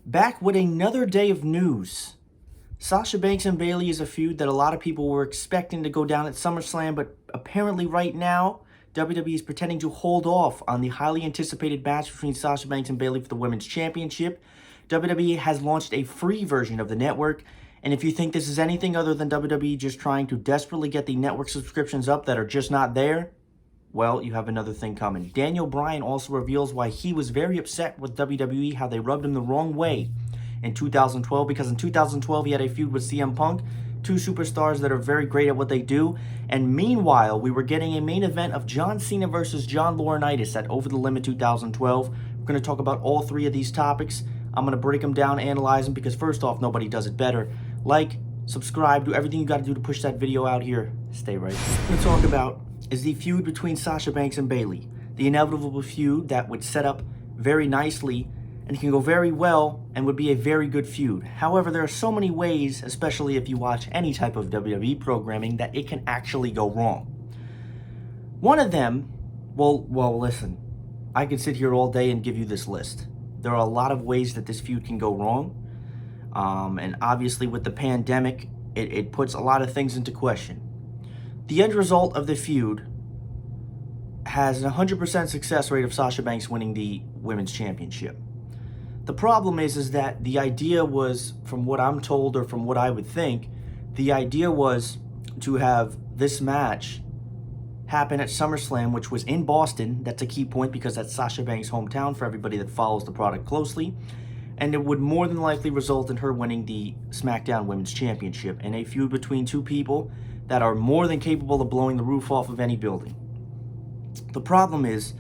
Back with another day of news. Sasha Banks and Bayley is a feud that a lot of people were expecting to go down at SummerSlam, but apparently right now, WWE is pretending to hold off on the highly anticipated match between Sasha Banks and Bayley for the Women's Championship. WWE has launched a free version of the network, and if you think this is anything other than WWE just trying to desperately get the network subscriptions up that are just not there, well, you have another thing coming. Daniel Bryan also reveals why he was very upset with WWE, how they rubbed him the wrong way in 2012, because in 2012 he had a feud with CM Punk, two superstars that are very great at what they do, and meanwhile we were getting a main event of John Cena versus John Laurinaitis at Over the Limit 2012. We're going to talk about all three of these topics. I'm going to break them down, analyze them, because first off, nobody does it better. Like, subscribe, do everything you got to do to push that video out here. Stay right. What I'm going to talk about is the feud between Sasha Banks and Bayley. The inevitable feud that would set up very nicely and can go very well and would be a very good feud. However, there are so many ways, especially if you watch any type of WWE programming, that it can actually go wrong. One of them, well, listen, I could sit here all day and give you this list. There are a lot of ways that this feud can go wrong. And obviously with the pandemic, it puts a lot of things into question. The end result of the feud has an 100% success rate of Sasha Banks winning the Women's Championship. The problem is that the idea was, from what I'm told or from what I would think, the idea was to have this match happen at SummerSlam, which was in Boston. That's a key point because that's Sasha Banks' hometown for everybody that follows the product closely. And it would more than likely result in her winning the SmackDown Women's Championship in a feud between two people that are more than capable of blowing the roof off of any building. The problem is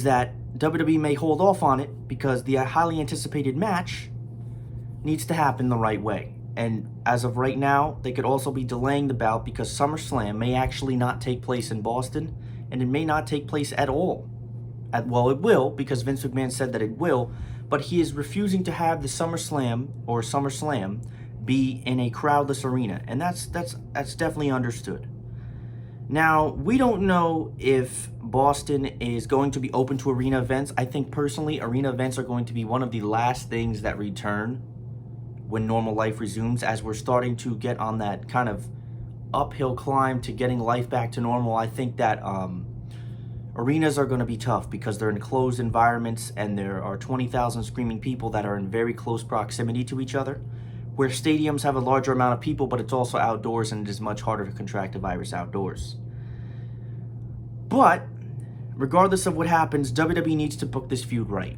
that WWE may hold off on it because the highly anticipated match needs to happen the right way. And as of right now, they could also be delaying the bout because SummerSlam may actually not take place in Boston, and it may not take place at all. Well, it will, because Vince McMahon said that it will, but he is refusing to have the SummerSlam be in a crowdless arena, and that's definitely understood. Now, we don't know if Boston is going to be open to arena events. I think personally, arena events are going to be one of the last things that return when normal life resumes, as we're starting to get on that kind of uphill climb to getting life back to normal. I think that arenas are going to be tough because they're in closed environments and there are 20,000 screaming people that are in very close proximity to each other. Where stadiums have a larger amount of people, but it's also outdoors and it is much harder to contract a virus outdoors. But regardless of what happens, WWE needs to book this feud right.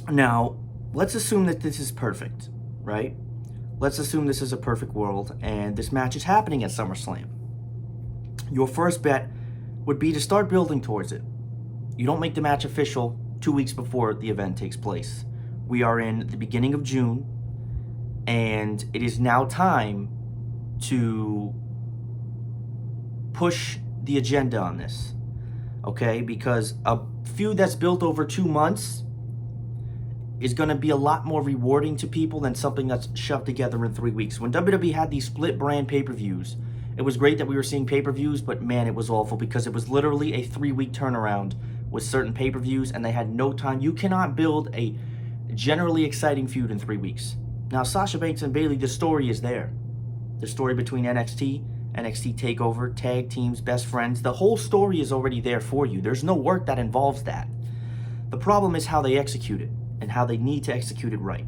Now, let's assume that this is perfect, right? Let's assume this is a perfect world and this match is happening at SummerSlam. Your first bet would be to start building towards it. You don't make the match official 2 weeks before the event takes place. We are in the beginning of June, and it is now time to push the agenda on this, okay? Because a feud that's built over 2 months is going to be a lot more rewarding to people than something that's shoved together in 3 weeks. When WWE had these split brand pay-per-views, it was great that we were seeing pay-per-views, but man, it was awful because it was literally a 3-week turnaround with certain pay-per-views, and they had no time. You cannot build a generally exciting feud in 3 weeks. Now, Sasha Banks and Bayley, the story is there. The story between NXT TakeOver, tag teams, best friends, the whole story is already there for you. There's no work that involves that. The problem is how they execute it and how they need to execute it right.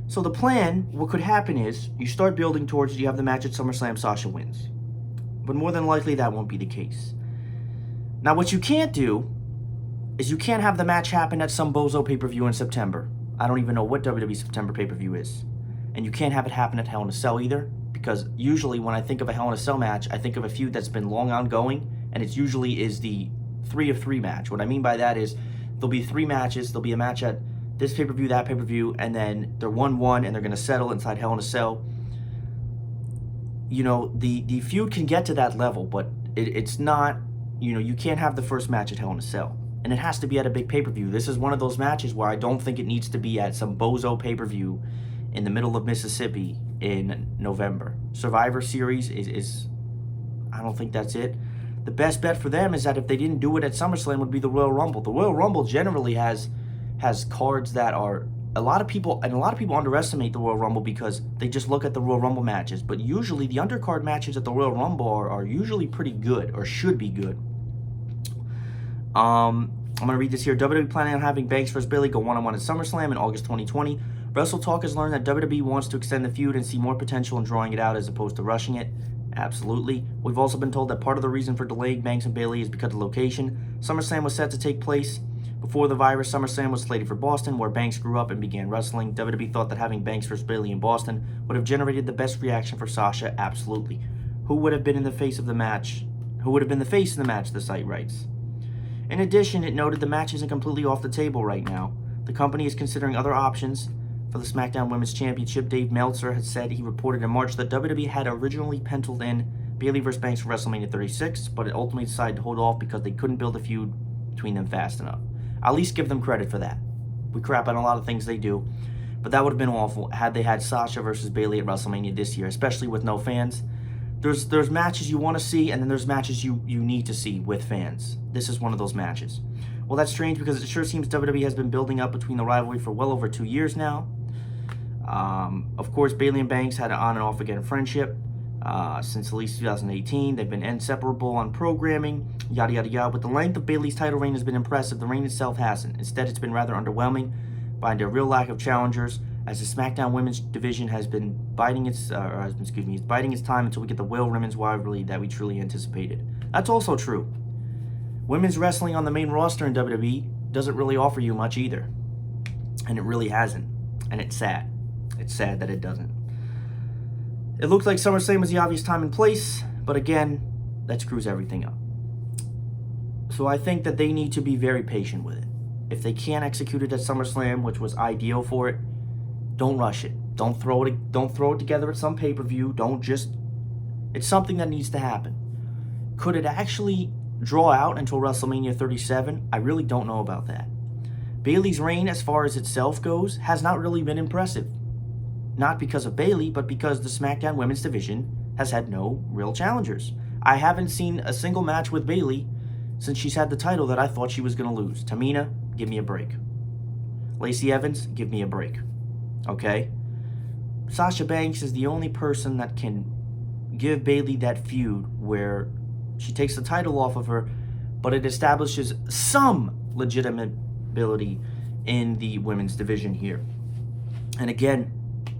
So the plan, what could happen is you start building towards it, you have the match at SummerSlam, Sasha wins. But more than likely that won't be the case. Now, what you can't do is you can't have the match happen at some bozo pay-per-view in September. I don't even know what WWE September pay-per-view is. And you can't have it happen at Hell in a Cell either, because usually when I think of a Hell in a Cell match, I think of a feud that's been long ongoing, and it usually is the 3 of 3 match. What I mean by that is there'll be 3 matches, there'll be a match at this pay-per-view, that pay-per-view, and then they're 1-1, and they're going to settle inside Hell in a Cell. You know, the feud can get to that level, but it's not, you know, you can't have the first match at Hell in a Cell. And it has to be at a big pay-per-view. This is one of those matches where I don't think it needs to be at some bozo pay-per-view in the middle of Mississippi in November. Survivor Series is I don't think that's it. The best bet for them is that if they didn't do it at SummerSlam would be the Royal Rumble. The Royal Rumble generally has cards that are a lot of people underestimate the Royal Rumble because they just look at the Royal Rumble matches. But usually the undercard matches at the Royal Rumble are usually pretty good, or should be good. I'm going to read this here. WWE planning on having Banks vs. Bayley go one-on-one at SummerSlam in August 2020. WrestleTalk has learned that WWE wants to extend the feud and see more potential in drawing it out as opposed to rushing it. Absolutely. We've also been told that part of the reason for delaying Banks and Bayley is because of location. SummerSlam was set to take place before the virus. SummerSlam was slated for Boston, where Banks grew up and began wrestling. WWE thought that having Banks vs. Bayley in Boston would have generated the best reaction for Sasha. Absolutely. Who would have been in the face of the match? Who would have been the face in the match, the site writes. In addition, it noted the match isn't completely off the table right now. The company is considering other options for the SmackDown Women's Championship. Dave Meltzer had said he reported in March that WWE had originally penciled in Bayley vs. Banks for WrestleMania 36, but it ultimately decided to hold off because they couldn't build a feud between them fast enough. I'll at least give them credit for that. We crap on a lot of things they do, but that would have been awful had they had Sasha versus Bayley at WrestleMania this year, especially with no fans. There's matches you want to see, and then there's matches you need to see with fans. This is one of those matches. Well, that's strange because it sure seems WWE has been building up between the rivalry for well over 2 years now. Of course, Bayley and Banks had an on and off again friendship since at least 2018. They've been inseparable on programming, yada yada yada. But the length of Bayley's title reign has been impressive. The reign itself hasn't. Instead, it's been rather underwhelming by the real lack of challengers, as the SmackDown Women's division has been biding its time until we get the women's rivalry that we truly anticipated. That's also true. Women's wrestling on the main roster in WWE doesn't really offer you much either, and it really hasn't, and it's sad. It's sad that it doesn't. It looked like SummerSlam was the obvious time and place, but again, that screws everything up. So I think that they need to be very patient with it. If they can't execute it at SummerSlam, which was ideal for it, don't rush it. Don't throw it together at some pay-per-view. It's something that needs to happen. Could it actually draw out until WrestleMania 37? I really don't know about that. Bayley's reign, as far as itself goes, has not really been impressive. Not because of Bayley, but because the SmackDown Women's division has had no real challengers. I haven't seen a single match with Bayley since she's had the title that I thought she was going to lose. Tamina, give me a break. Lacey Evans, give me a break. Okay? Sasha Banks is the only person that can give Bayley that feud where she takes the title off of her, but it establishes some legitimate ability in the women's division here. And again,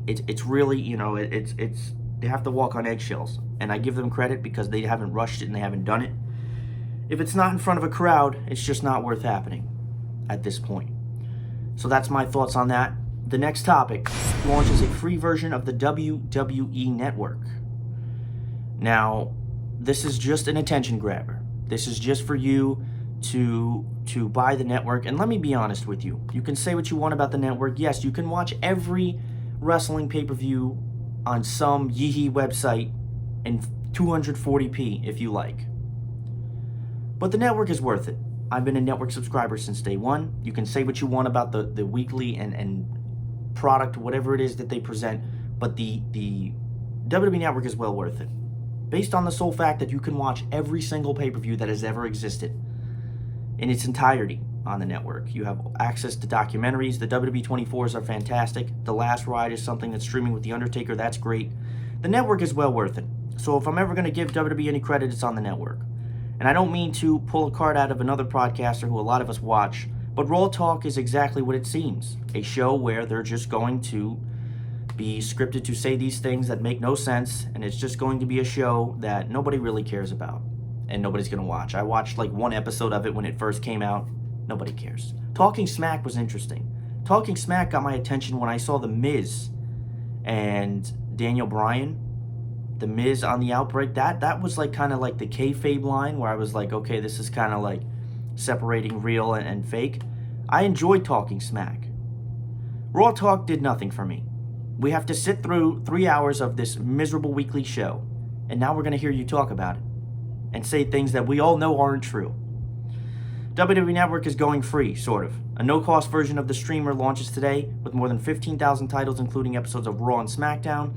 it's really, it's they have to walk on eggshells, and I give them credit because they haven't rushed it and they haven't done it. If it's not in front of a crowd, it's just not worth happening at this point. So that's my thoughts on that. The next topic launches a free version of the WWE Network. Now, this is just an attention grabber. This is just for you to buy the network. And let me be honest with you. You can say what you want about the network. Yes, you can watch every wrestling pay-per-view on some yee-hee website in 240p if you like. But the network is worth it. I've been a network subscriber since day one. You can say what you want about the weekly and product, whatever it is that they present, but the WWE Network is well worth it. Based on the sole fact that you can watch every single pay-per-view that has ever existed in its entirety on the network. You have access to documentaries. The WWE 24s are fantastic. The Last Ride is something that's streaming with The Undertaker. That's great. The network is well worth it. So if I'm ever going to give WWE any credit, it's on the network. And I don't mean to pull a card out of another podcaster who a lot of us watch, but Raw Talk is exactly what it seems. A show where they're just going to be scripted to say these things that make no sense, and it's just going to be a show that nobody really cares about, and nobody's going to watch. I watched like one episode of it when it first came out. Nobody cares. Talking Smack was interesting. Talking Smack got my attention when I saw The Miz and Daniel Bryan. The Miz on the Outbreak. That was like kind of like the kayfabe line where I was like, okay, this is kind of like separating real and fake. I enjoyed Talking Smack. Raw Talk did nothing for me. We have to sit through 3 hours of this miserable weekly show, and now we're going to hear you talk about it and say things that we all know aren't true. WWE Network is going free, sort of. A no-cost version of the streamer launches today with more than 15,000 titles, including episodes of Raw and SmackDown.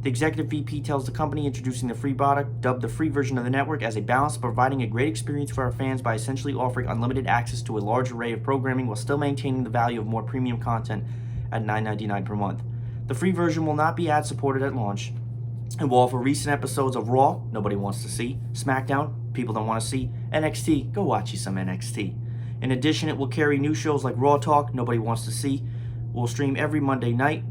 The executive VP tells the company introducing the free product, dubbed the free version of the network, as a balance of providing a great experience for our fans by essentially offering unlimited access to a large array of programming while still maintaining the value of more premium content at $9.99 per month. The free version will not be ad-supported at launch and will offer recent episodes of Raw, nobody wants to see, SmackDown, people don't want to see, NXT, go watch you some NXT. In addition, it will carry new shows like Raw Talk, nobody wants to see. We'll stream every Monday night.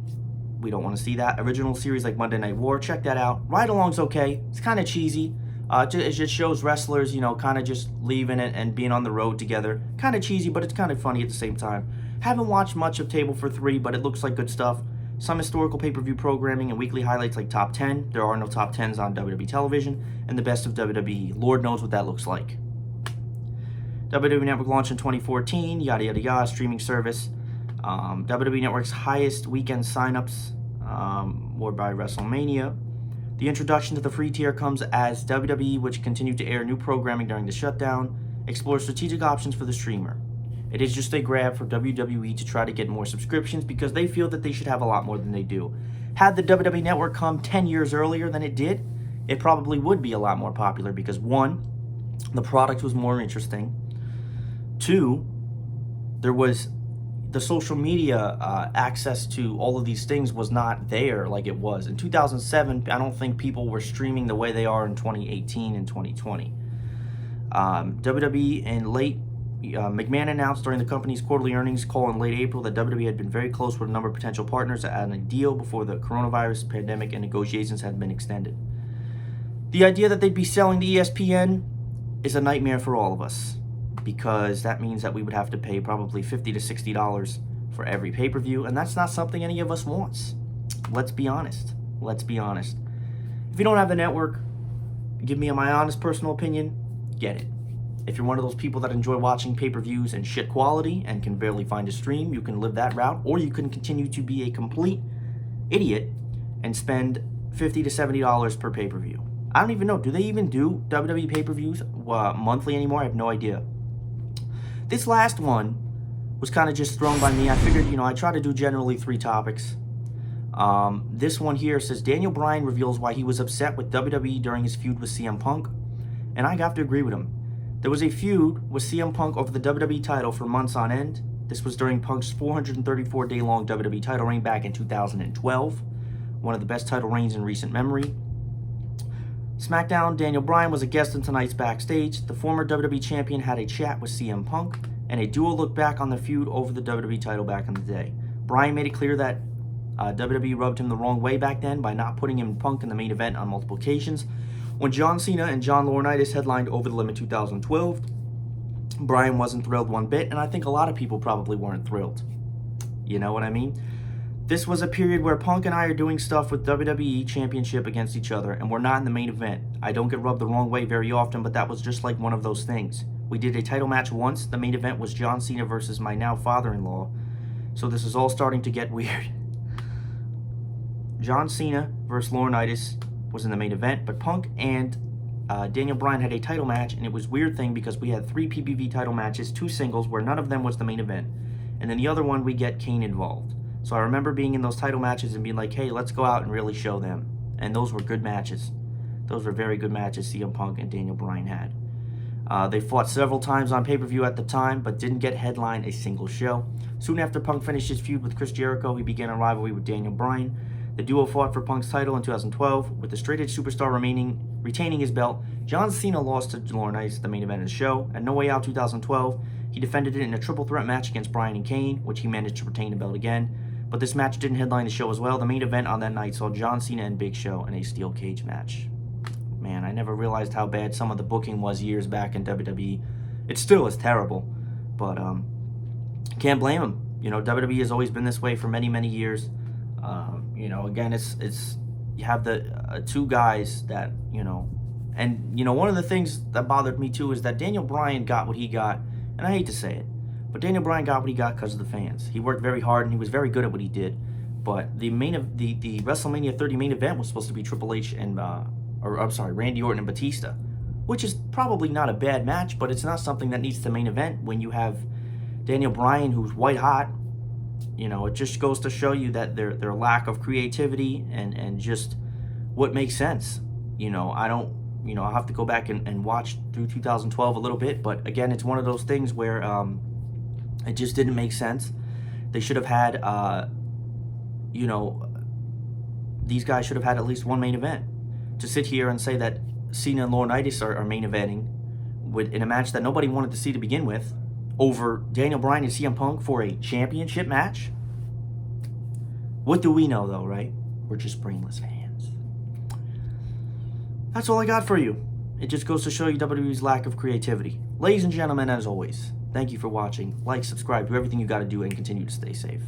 We don't want to see that. Original series like Monday Night War, check that out. Ride Along's okay. It's kind of cheesy. It just shows wrestlers, kind of just leaving it and being on the road together. Kind of cheesy, but it's kind of funny at the same time. Haven't watched much of Table for Three, but it looks like good stuff. Some historical pay-per-view programming and weekly highlights like Top 10. There are no Top 10s on WWE television. And the best of WWE. Lord knows what that looks like. WWE Network launched in 2014, yada yada yada, streaming service. WWE Network's highest weekend signups were by WrestleMania. The introduction to the free tier comes as WWE, which continued to air new programming during the shutdown, explores strategic options for the streamer. It is just a grab for WWE to try to get more subscriptions because they feel that they should have a lot more than they do. Had the WWE Network come 10 years earlier than it did, it probably would be a lot more popular because 1, the product was more interesting. 2, there was the social media access to all of these things was not there like it was. In 2007, I don't think people were streaming the way they are in 2018 and 2020. WWE in late, McMahon announced during the company's quarterly earnings call in late April that WWE had been very close with a number of potential partners to add a deal before the coronavirus pandemic and negotiations had been extended. The idea that they'd be selling to ESPN is a nightmare for all of us, because that means that we would have to pay probably $50 to $60 for every pay-per-view, and that's not something any of us wants. Let's be honest. If you don't have the network, give me my honest personal opinion, get it. If you're one of those people that enjoy watching pay-per-views and shit quality and can barely find a stream, you can live that route, or you can continue to be a complete idiot and spend $50 to $70 per pay-per-view. I don't even know. Do they even do WWE pay-per-views monthly anymore? I have no idea. This last one was kind of just thrown by me. I figured, I try to do generally 3 topics. This one here says, Daniel Bryan reveals why he was upset with WWE during his feud with CM Punk. And I have to agree with him. There was a feud with CM Punk over the WWE title for months on end. This was during Punk's 434-day-long WWE title reign back in 2012. One of the best title reigns in recent memory. SmackDown, Daniel Bryan was a guest in tonight's backstage. The former WWE champion had a chat with CM Punk, and a duo looked back on the feud over the WWE title back in the day. Bryan made it clear that WWE rubbed him the wrong way back then by not putting him and Punk in the main event on multiple occasions. When John Cena and John Laurinaitis headlined Over the Limit 2012, Bryan wasn't thrilled one bit, and I think a lot of people probably weren't thrilled. You know what I mean? This was a period where Punk and I are doing stuff with WWE Championship against each other, and we're not in the main event. I don't get rubbed the wrong way very often, but that was just like one of those things. We did a title match once. The main event was John Cena versus my now father-in-law. So this is all starting to get weird. John Cena versus Laurinaitis was in the main event, but Punk and Daniel Bryan had a title match, and it was a weird thing because we had 3 PPV title matches, 2 singles, where none of them was the main event. And then the other one, we get Kane involved. So I remember being in those title matches and being like, hey, let's go out and really show them. And those were good matches. Those were very good matches CM Punk and Daniel Bryan had. They fought several times on pay-per-view at the time, but didn't get headline a single show. Soon after Punk finished his feud with Chris Jericho, he began a rivalry with Daniel Bryan. The duo fought for Punk's title in 2012, with the straight-edge superstar retaining his belt. John Cena lost to Laurinaitis at the main event of the show. At No Way Out 2012, he defended it in a triple threat match against Bryan and Kane, which he managed to retain the belt again. But this match didn't headline the show as well. The main event on that night saw John Cena and Big Show in a steel cage match. Man, I never realized how bad some of the booking was years back in WWE. It still is terrible, but can't blame him. WWE has always been this way for many, many years. Again, it's you have the 2 guys that, and one of the things that bothered me too is that Daniel Bryan got what he got, and I hate to say it, but Daniel Bryan got what he got because of the fans. He worked very hard and he was very good at what he did. But the WrestleMania 30 main event was supposed to be Triple H and Randy Orton and Batista, which is probably not a bad match, but it's not something that needs to main event when you have Daniel Bryan, who's white hot. It just goes to show you that their lack of creativity and just what makes sense. I'll have to go back and watch through 2012 a little bit, but again, it's one of those things where it just didn't make sense. They should have had you know, these guys should have had at least one main event. To sit here and say that Cena and Laurinaitis are main eventing in a match that nobody wanted to see to begin with, over Daniel Bryan and CM Punk for a championship match? What do we know, though, right? We're just brainless fans. That's all I got for you. It just goes to show you WWE's lack of creativity. Ladies and gentlemen, as always, thank you for watching. Like, subscribe, do everything you got to do, and continue to stay safe.